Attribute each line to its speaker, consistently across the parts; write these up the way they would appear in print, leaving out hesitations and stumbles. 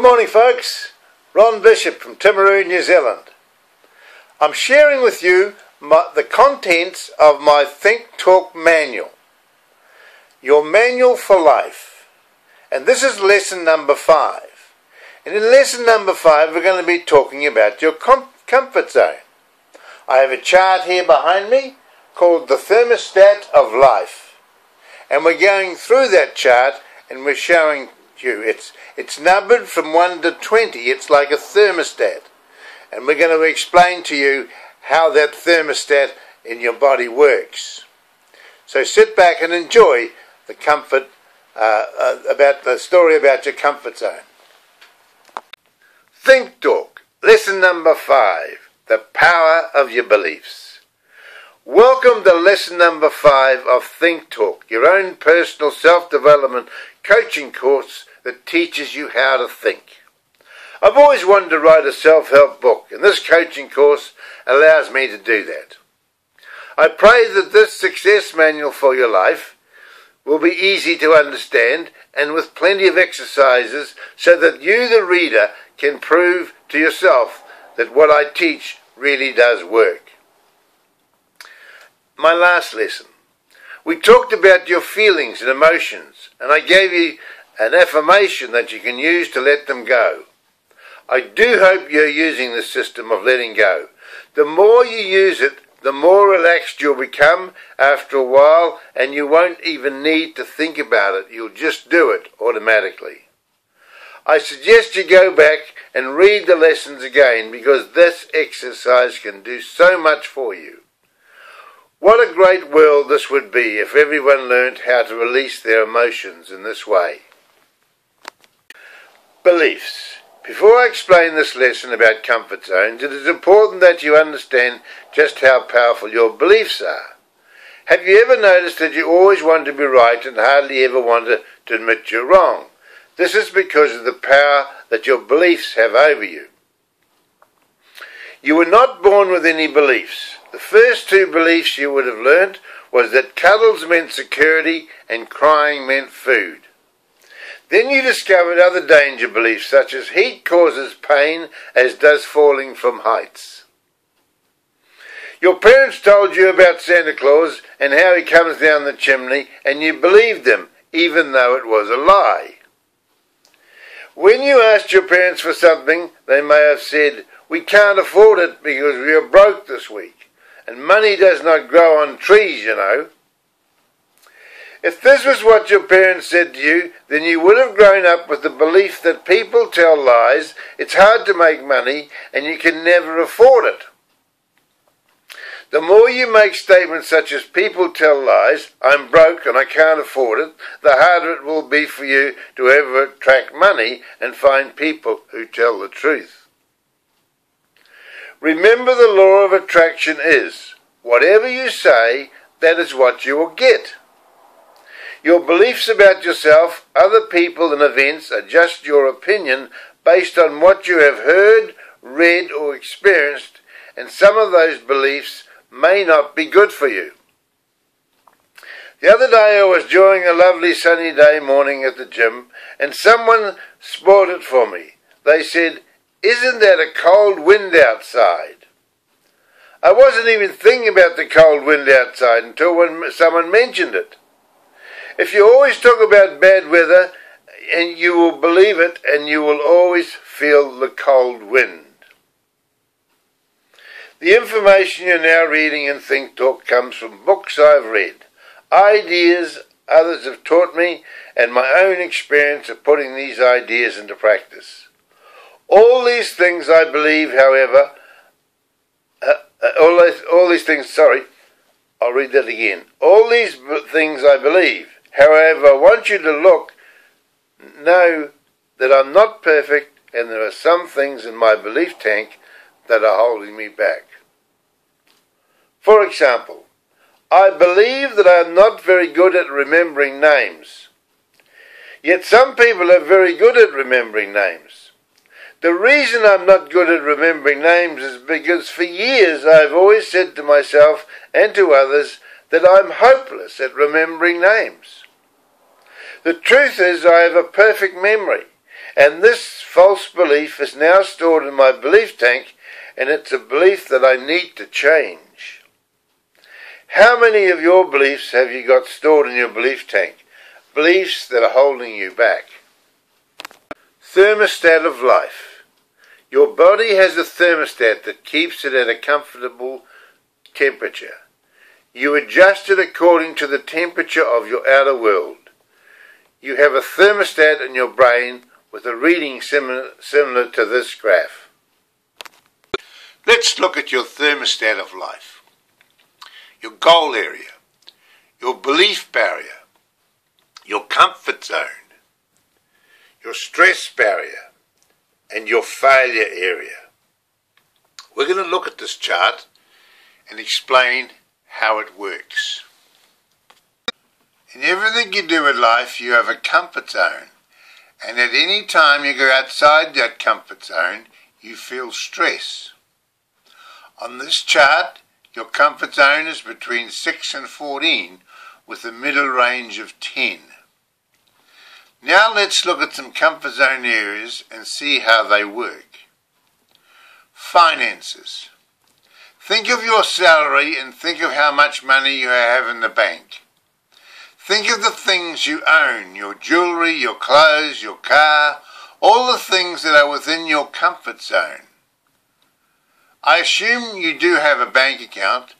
Speaker 1: Good morning, folks. Ron Bishop from Timaru, New Zealand. I'm sharing with you the contents of my Think Talk manual, your manual for life. And this is lesson number 5. And in lesson number 5, we're going to be talking about your comfort zone. I have a chart here behind me called the thermostat of life. And we're going through that chart and we're showing you it's numbered from 1 to 20. It's like a thermostat. And we're going to explain to you how that thermostat in your body works. So sit back and enjoy the comfort, about the story about your comfort zone. Think Talk, lesson number 5, the power of your beliefs. Welcome to lesson number 5 of Think Talk, your own personal self-development coaching course that teaches you how to think. I've always wanted to write a self-help book, and this coaching course allows me to do that. I pray that this success manual for your life will be easy to understand and with plenty of exercises so that you, the reader, can prove to yourself that what I teach really does work. My last lesson, we talked about your feelings and emotions, and I gave you an affirmation that you can use to let them go. I do hope you're using the system of letting go. The more you use it, the more relaxed you'll become after a while, and you won't even need to think about it. You'll just do it automatically. I suggest you go back and read the lessons again because this exercise can do so much for you. What a great world this would be if everyone learned how to release their emotions in this way. Beliefs. Before I explain this lesson about comfort zones, it is important that you understand just how powerful your beliefs are. Have you ever noticed that you always want to be right and hardly ever want to admit you're wrong? This is because of the power that your beliefs have over you. You were not born with any beliefs. The first 2 beliefs you would have learnt was that cuddles meant security and crying meant food. Then you discovered other danger beliefs such as heat causes pain as does falling from heights. Your parents told you about Santa Claus and how he comes down the chimney and you believed them even though it was a lie. When you asked your parents for something, they may have said, "We can't afford it because we are broke this week, and money does not grow on trees, you know." If this was what your parents said to you, then you would have grown up with the belief that people tell lies, it's hard to make money, and you can never afford it. The more you make statements such as people tell lies, I'm broke and I can't afford it, the harder it will be for you to ever attract money and find people who tell the truth. Remember, the law of attraction is, whatever you say, that is what you will get. Your beliefs about yourself, other people and events are just your opinion based on what you have heard, read or experienced, and some of those beliefs may not be good for you. The other day I was enjoying a lovely sunny day morning at the gym and someone spoiled it for me. They said, "Isn't that a cold wind outside?" I wasn't even thinking about the cold wind outside until when someone mentioned it. If you always talk about bad weather, and you will believe it, and you will always feel the cold wind. The information you're now reading in Think Talk comes from books I've read, ideas others have taught me, and my own experience of putting these ideas into practice. All these things I believe, however, all these things I believe. However, I want you to know that I'm not perfect and there are some things in my belief tank that are holding me back. For example, I believe that I am not very good at remembering names. Yet some people are very good at remembering names. The reason I'm not good at remembering names is because for years I've always said to myself and to others that I'm hopeless at remembering names. The truth is I have a perfect memory, And this false belief is now stored in my belief tank, and it's a belief that I need to change. How many of your beliefs have you got stored in your belief tank? Beliefs that are holding you back. Thermostat of life. Your body has a thermostat that keeps it at a comfortable temperature. You adjust it according to the temperature of your outer world. You have a thermostat in your brain with a reading similar to this graph. Let's look at your thermostat of life. Your goal area, your belief barrier, your comfort zone, your stress barrier, and your failure area. We're going to look at this chart and explain how it works. In everything you do in life, you have a comfort zone, and at any time you go outside that comfort zone, you feel stress. On this chart, your comfort zone is between 6 and 14, with a middle range of 10. Now let's look at some comfort zone areas and see how they work. Finances. Think of your salary and think of how much money you have in the bank. Think of the things you own, your jewellery, your clothes, your car, all the things that are within your comfort zone. I assume you do have a bank account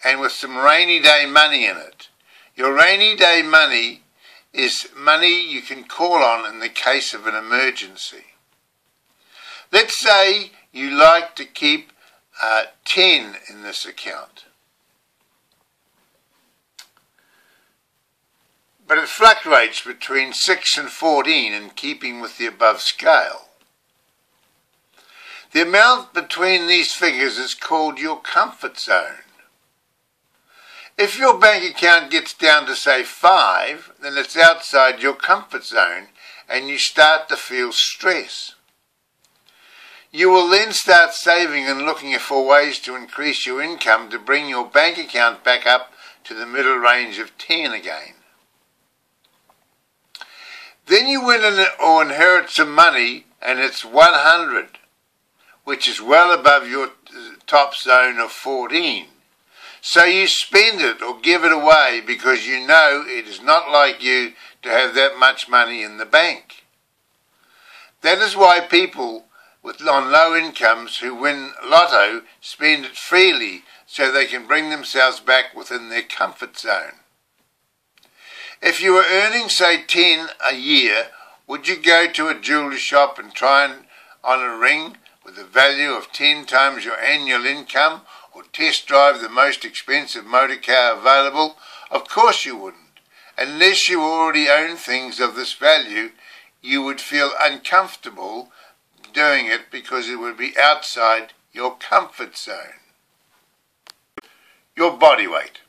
Speaker 1: and with some rainy day money in it. Your rainy day money is money you can call on in the case of an emergency. Let's say you like to keep 10 in this account. But it fluctuates between 6 and 14 in keeping with the above scale. The amount between these figures is called your comfort zone. If your bank account gets down to say 5, then it's outside your comfort zone and you start to feel stress. You will then start saving and looking for ways to increase your income to bring your bank account back up to the middle range of 10 again. Then you win or inherit some money and it's 100, which is well above your top zone of 14. So you spend it or give it away because you know it is not like you to have that much money in the bank. That is why people on low incomes who win lotto spend it freely so they can bring themselves back within their comfort zone. If you were earning, say, 10 a year, would you go to a jewellery shop and try on a ring with a value of 10 times your annual income, or test drive the most expensive motor car available? Of course you wouldn't. Unless you already own things of this value, you would feel uncomfortable doing it because it would be outside your comfort zone. Your body weight.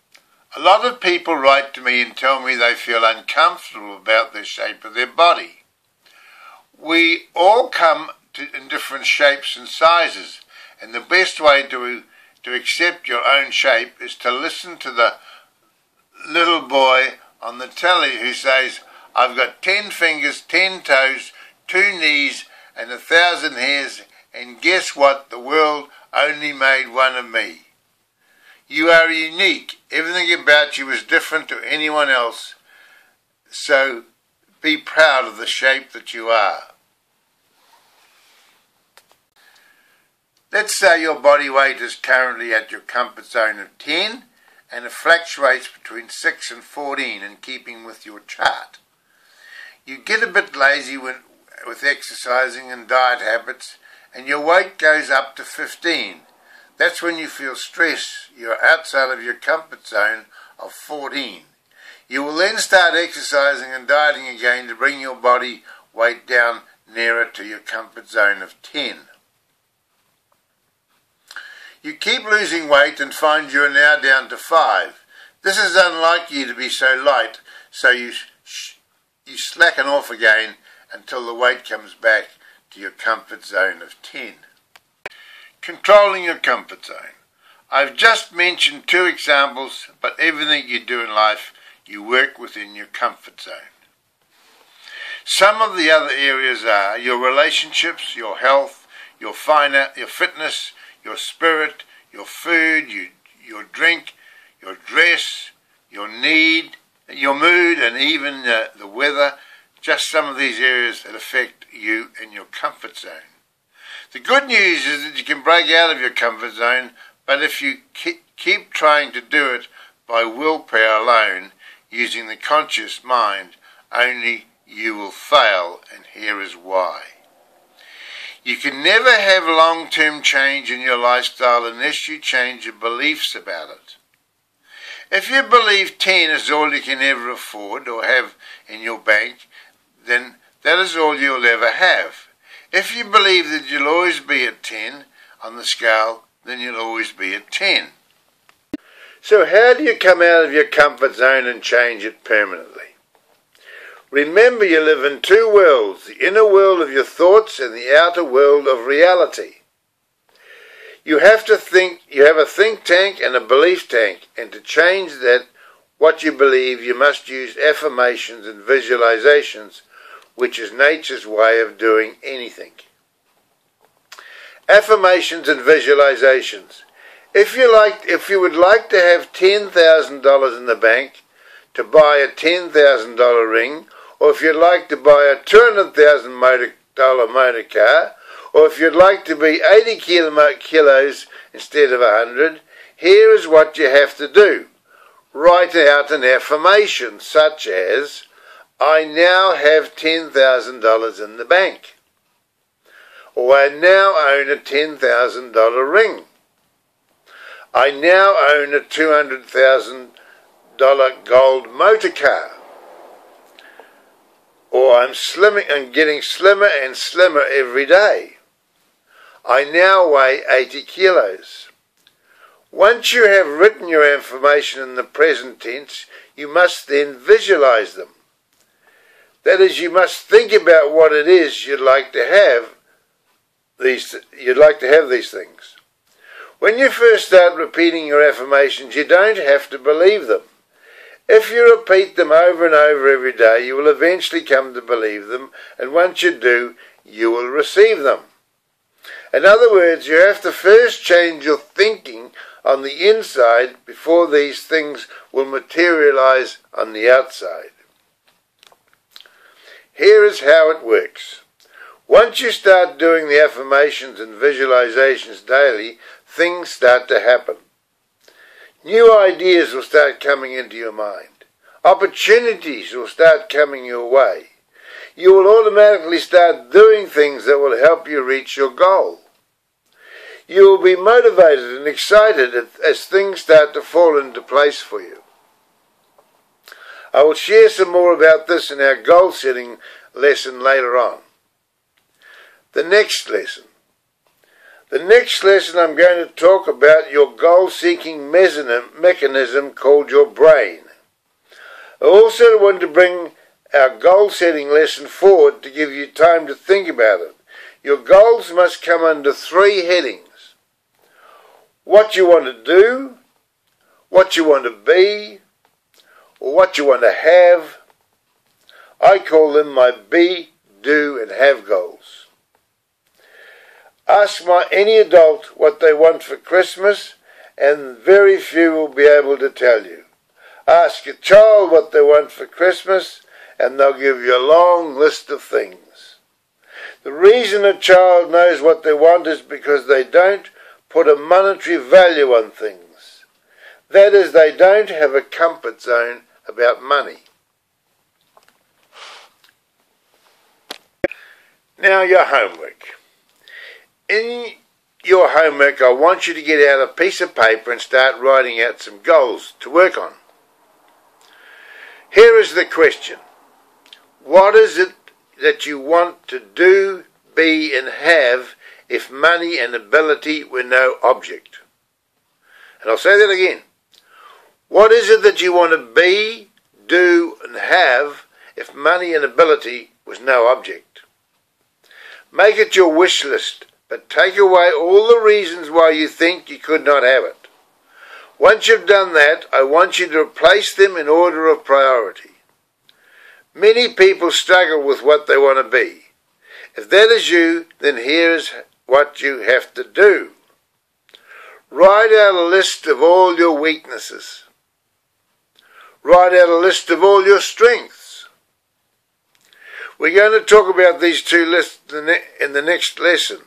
Speaker 1: A lot of people write to me and tell me they feel uncomfortable about the shape of their body. We all come in different shapes and sizes, and the best way to accept your own shape is to listen to the little boy on the telly who says, "I've got 10 fingers, 10 toes, 2 knees and 1,000 hairs, and guess what? The world only made one of me." You are unique. Everything about you is different to anyone else. So be proud of the shape that you are. Let's say your body weight is currently at your comfort zone of 10 and it fluctuates between 6 and 14 in keeping with your chart. You get a bit lazy with exercising and diet habits and your weight goes up to 15. That's when you feel stress. You're outside of your comfort zone of 14. You will then start exercising and dieting again to bring your body weight down nearer to your comfort zone of 10. You keep losing weight and find you are now down to 5. This is unlike you to be so light, so you slacken off again until the weight comes back to your comfort zone of 10. Controlling your comfort zone. I've just mentioned 2 examples, but everything you do in life, you work within your comfort zone. Some of the other areas are your relationships, your health, your finance, your fitness, your spirit, your food, your drink, your dress, your need, your mood, and even the weather. Just some of these areas that affect you and your comfort zone. The good news is that you can break out of your comfort zone, but if you keep trying to do it by willpower alone, using the conscious mind, only you will fail, and here is why. You can never have long-term change in your lifestyle unless you change your beliefs about it. If you believe 10 is all you can ever afford or have in your bank, then that is all you'll ever have. If you believe that you'll always be at 10 on the scale, then you'll always be at 10. So how do you come out of your comfort zone and change it permanently? Remember, you live in two worlds, the inner world of your thoughts and the outer world of reality. You have a think tank and a belief tank, and to change that, what you believe, you must use affirmations and visualizations, which is nature's way of doing anything. Affirmations and visualizations. If you would like to have $10,000 in the bank to buy a $10,000 ring, or if you'd like to buy a $200,000 motor car, or if you'd like to be 80 kilos instead of 100, here is what you have to do. Write out an affirmation such as, I now have $10,000 in the bank. Or I now own a $10,000 ring. I now own a $200,000 gold motor car. Or I'm getting slimmer and slimmer every day. I now weigh 80 kilos. Once you have written your affirmation in the present tense, you must then visualize them. That is, you must think about what it is you'd like to have these things. When you first start repeating your affirmations, you don't have to believe them. If you repeat them over and over every day, you will eventually come to believe them, and once you do, you will receive them. In other words, you have to first change your thinking on the inside before these things will materialize on the outside. Here is how it works. Once you start doing the affirmations and visualizations daily, things start to happen. New ideas will start coming into your mind. Opportunities will start coming your way. You will automatically start doing things that will help you reach your goal. You will be motivated and excited as things start to fall into place for you. I will share some more about this in our goal setting lesson later on. The next lesson I'm going to talk about your goal-seeking mechanism called your brain. I also want to bring our goal-setting lesson forward to give you time to think about it. Your goals must come under three headings. What you want to do, what you want to be, or what you want to have. I call them my be, do, and have goals. Ask any adult what they want for Christmas, and very few will be able to tell you. Ask a child what they want for Christmas, and they'll give you a long list of things. The reason a child knows what they want is because they don't put a monetary value on things. That is, they don't have a comfort zone about money. Now, your homework. In your homework, I want you to get out a piece of paper and start writing out some goals to work on. Here is the question. What is it that you want to do, be, and have if money and ability were no object? And I'll say that again. What is it that you want to be, do, and have if money and ability was no object? Make it your wish list, but take away all the reasons why you think you could not have it. Once you've done that, I want you to replace them in order of priority. Many people struggle with what they want to be. If that is you, then here is what you have to do. Write out a list of all your weaknesses. Write out a list of all your strengths. We're going to talk about these two lists in the next lesson.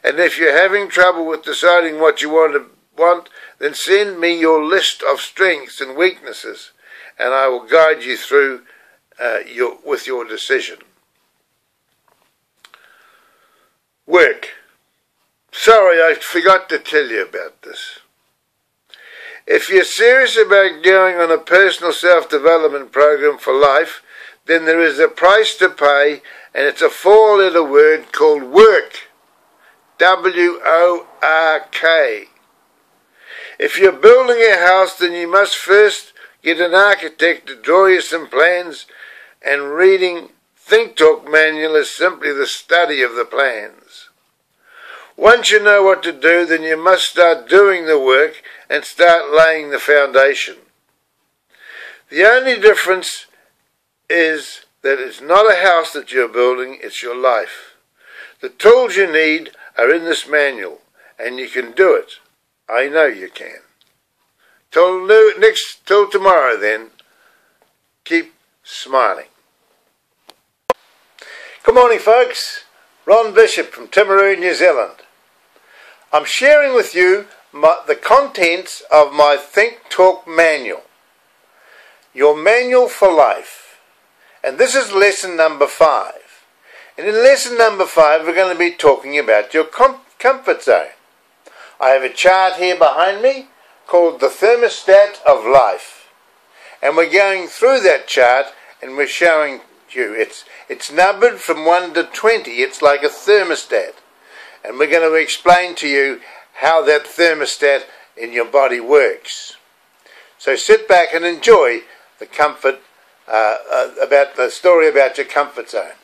Speaker 1: And if you're having trouble with deciding what you want, then send me your list of strengths and weaknesses, and I will guide you through with your decision. Work. Sorry, I forgot to tell you about this. If you're serious about going on a personal self-development program for life, then there is a price to pay, and it's a 4-letter word called work. W-O-R-K. If you're building a house, then you must first get an architect to draw you some plans, and reading Think Talk Manual is simply the study of the plans. Once you know what to do, then you must start doing the work and start laying the foundation. The only difference is that it's not a house that you're building, it's your life. The tools you need are in this manual, and you can do it. I know you can. Till tomorrow then, keep smiling. Good morning, folks. Ron Bishop from Timaru, New Zealand. I'm sharing with you the contents of my Think Talk Manual. Your manual for life. And this is lesson number 5. And in lesson number 5, we're going to be talking about your comfort zone. I have a chart here behind me called the thermostat of life. And we're going through that chart and we're showing you. It's numbered from 1 to 20. It's like a thermostat. And we're going to explain to you how that thermostat in your body works. So sit back and enjoy the comfort, about the story about your comfort zone.